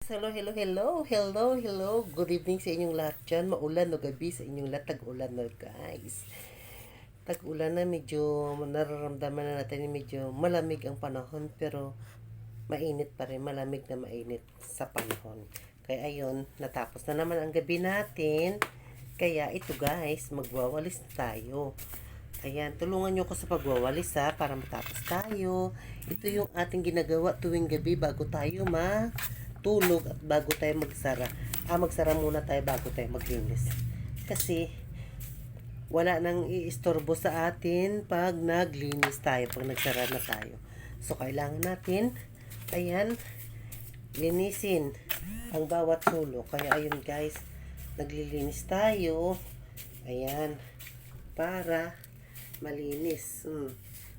Hello, hello, hello, hello, hello. Good evening sa inyong lahat dyan. Maulan o gabi sa inyong lahat. Tag-ulan na guys. Tag-ulan na medyo nararamdaman na natin medyo malamig ang panahon pero mainit pa rin. Malamig na mainit sa panahon. Kaya ayun, natapos na naman ang gabi natin. Kaya ito guys, magwawalis na tayo. Ayan, tulungan nyo ko sa pagwawalis ha, para matapos tayo. Ito yung ating ginagawa tuwing gabi bago tayo matulog at bago tayo magsara. Magsara muna tayo bago tayo maglinis. Kasi, wala nang iistorbo sa atin pag naglinis tayo, pag nagsara na tayo. So, kailangan natin, ayan, linisin ang bawat sulok. Kaya ayun guys, naglilinis tayo. Ayan, para malinis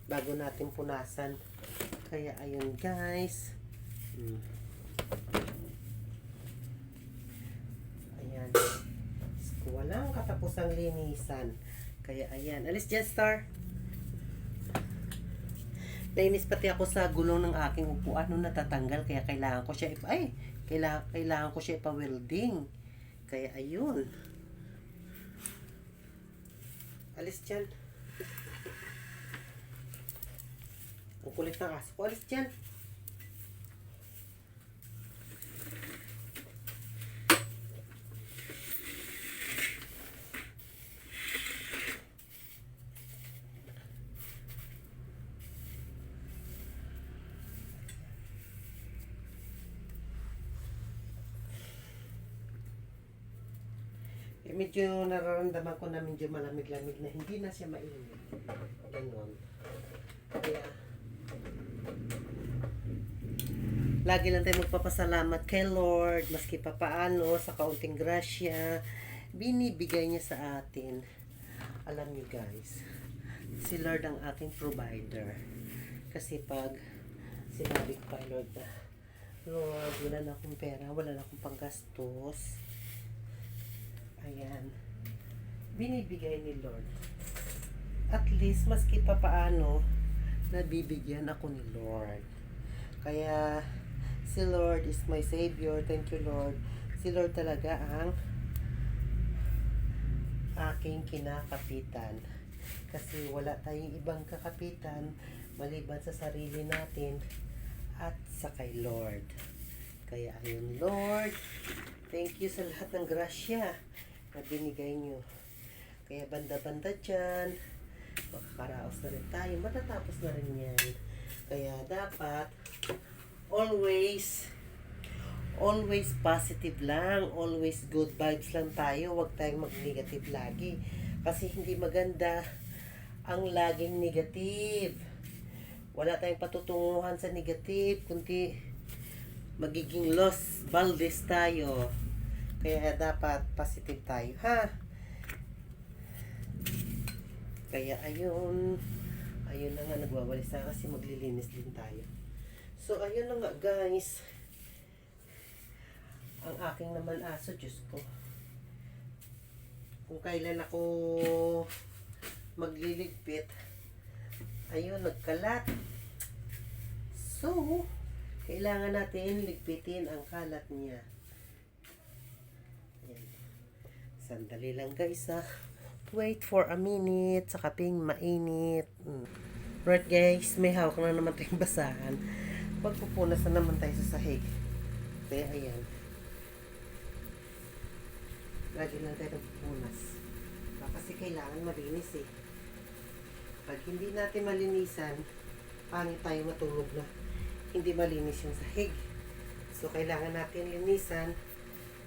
bago natin punasan. Kaya ayun guys, ayan, walang katapusang linisan. Kaya ayan, alis dyan Star. Nainis pati ako sa gulong ng aking upuan nung natatanggal, kaya kailangan ko siya kailangan ko siya ipa-welding. Kaya ayun, alis dyan. Ang kulit ng aso ko. Alis dyan. Medyo nararamdaman ko na medyo malamig-lamig na hindi na siya mainit. Ganon. Kaya lagi lang tayo magpapasalamat kay Lord, maski pa paano, sa kaunting grasya, binibigay niya sa atin. Alam niyo guys, si Lord ang ating provider. Kasi pag sinabi ko kay Lord na, Lord, wala na akong pera, wala na akong panggastos, ayan, binibigay ni Lord. At least, maski pa paano, nabibigyan ako ni Lord. Kaya, si Lord is my Savior. Thank you, Lord. Si Lord talaga ang aking kinakapitan. Kasi wala tayong ibang kakapitan maliban sa sarili natin at sa kay Lord. Kaya ayun, Lord, thank you sa lahat ng grasya na binigay nyo. Kaya banda-banda dyan, makakaraos na rin tayo, matatapos na rin yan. Kaya dapat always positive lang, always good vibes lang tayo, huwag tayong mag-negative lagi. Kasi hindi maganda ang laging negative. Wala tayong patutunguhan sa negative, kundi magiging Los Valdez tayo. Kaya dapat positive tayo, ha? Kaya ayun na nga, nagwawalis na kasi maglilinis din tayo. So ayun na nga guys, ang aking naman aso, Diyos ko, kung kailan ako magliligpit, ayun, nagkalat. So kailangan natin ligpitin ang kalat niya. Ayan. Sandali lang guys ha. Wait for a minute sa kaping mainit. Right guys, may hawak na naman tayong basahan. Pagpupunas na naman tayo sa sahig. Kaya ayan. Lagi lang tayo nagpupunas. Kasi kailangan malinis eh. Pag hindi natin malinisan, paano tayo matulog na hindi malinis yung sahig? So kailangan natin linisan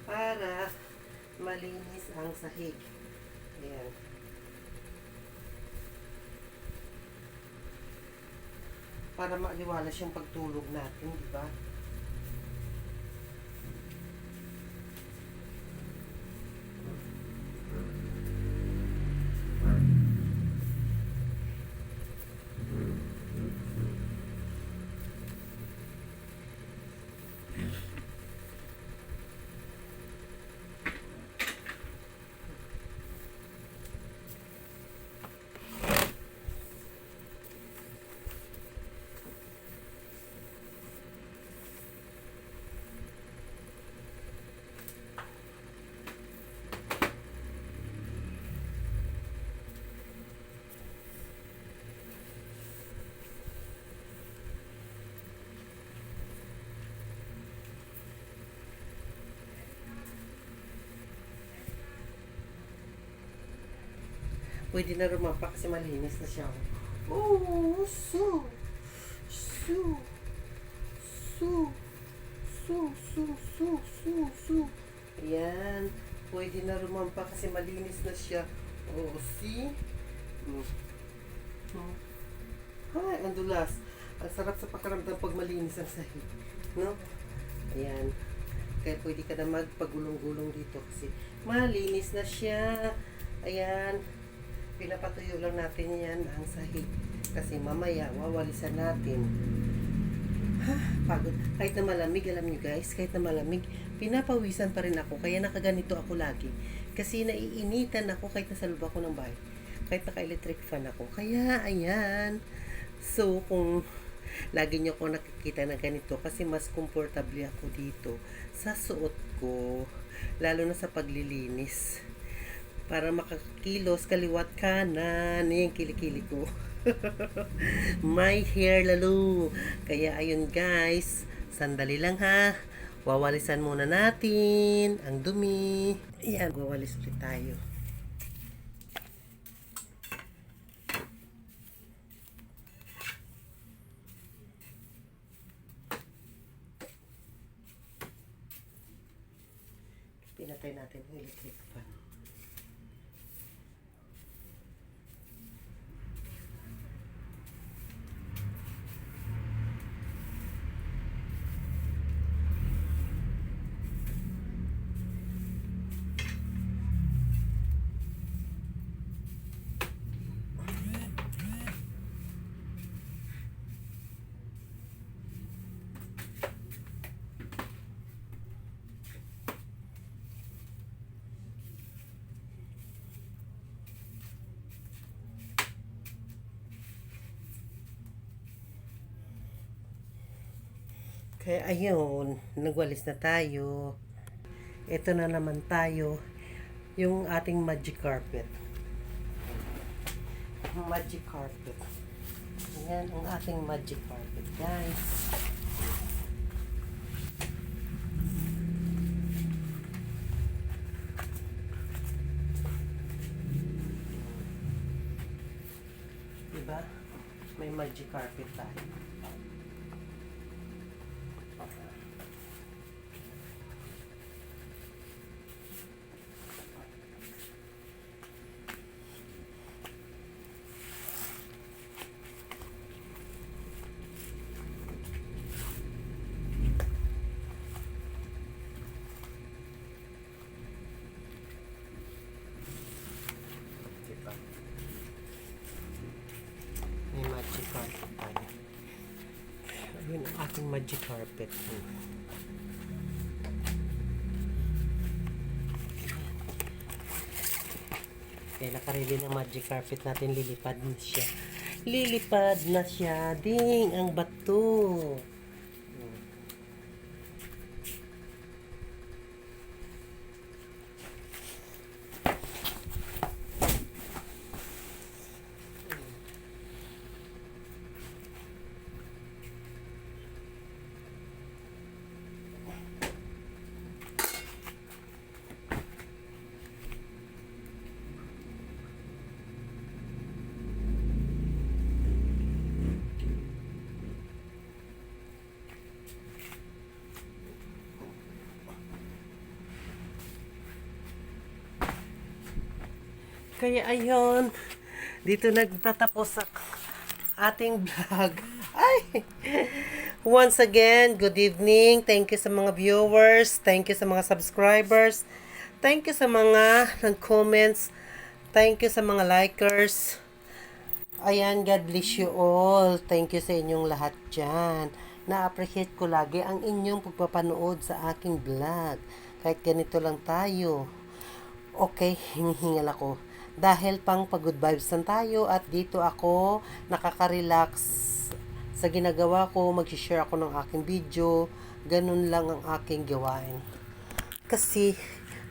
para malinis ang sahig. Ayan. Para maaliwalas yung pagtulog natin, di ba? Pwede na rumampa kasi malinis na siya. Oh, so, so, so, so, so, so, so, so. Ayan. Pwede na rumampa kasi malinis na siya. Oh, see? Ay, ang dulas. Ang sarap sa pakiramdam pag malinis ang sahig. No? Ayan. Kaya pwede ka na magpagulong-gulong dito kasi malinis na siya. Ayan. Pinapatuyo lang natin yan ang sahig. Kasi mamaya, wawalisan natin. Pagod. Kahit na malamig, alam nyo guys, kahit na malamig, pinapawisan pa rin ako. Kaya nakaganito ako lagi. Kasi naiinitan ako kahit nasa loob ako ng bahay. Kahit naka-electric fan ako. Kaya, ayan. So, kung lagi nyo ako nakikita na ganito, kasi mas komportable ako dito sa suot ko. Lalo na sa paglilinis. Para makakilos, kaliwat kanan. Yung kilikili ko. My hair lalo. Kaya ayun guys, sandali lang ha. Wawalisan muna natin ang dumi. Ayan, wawalis ulit tayo. Pinatay natin ang electric fan. Kaya ayun, nagwalis na tayo. Ito na naman tayo, yung ating magic carpet. Magic carpet. Ayan ang ating magic carpet, guys. Diba? May magic carpet tayo. May magic carpet tayo. Ayun ang ating magic carpet. Kaya nakarili ng magic carpet natin, lilipad na siya. Lilipad na siya. Ding! Ang bato! Kaya ayun, dito nagtatapos ang ating vlog. Ay! Once again, good evening. Thank you sa mga viewers. Thank you sa mga subscribers. Thank you sa mga nag-comments. Thank you sa mga likers. Ayan, God bless you all. Thank you sa inyong lahat dyan. Na-appreciate ko lagi ang inyong pagpapanood sa aking vlog. Kahit ganito lang tayo. Okay, hinihingal ako. Dahil pang pag-good vibes lang tayo at dito ako nakaka-relax sa ginagawa ko. Mag-share ako ng aking video. Ganun lang ang aking gawain. Kasi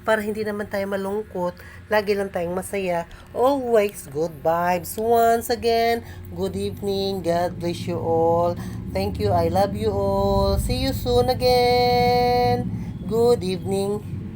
para hindi naman tayo malungkot, lagi lang tayong masaya. Always good vibes. Once again, good evening. God bless you all. Thank you. I love you all. See you soon again. Good evening.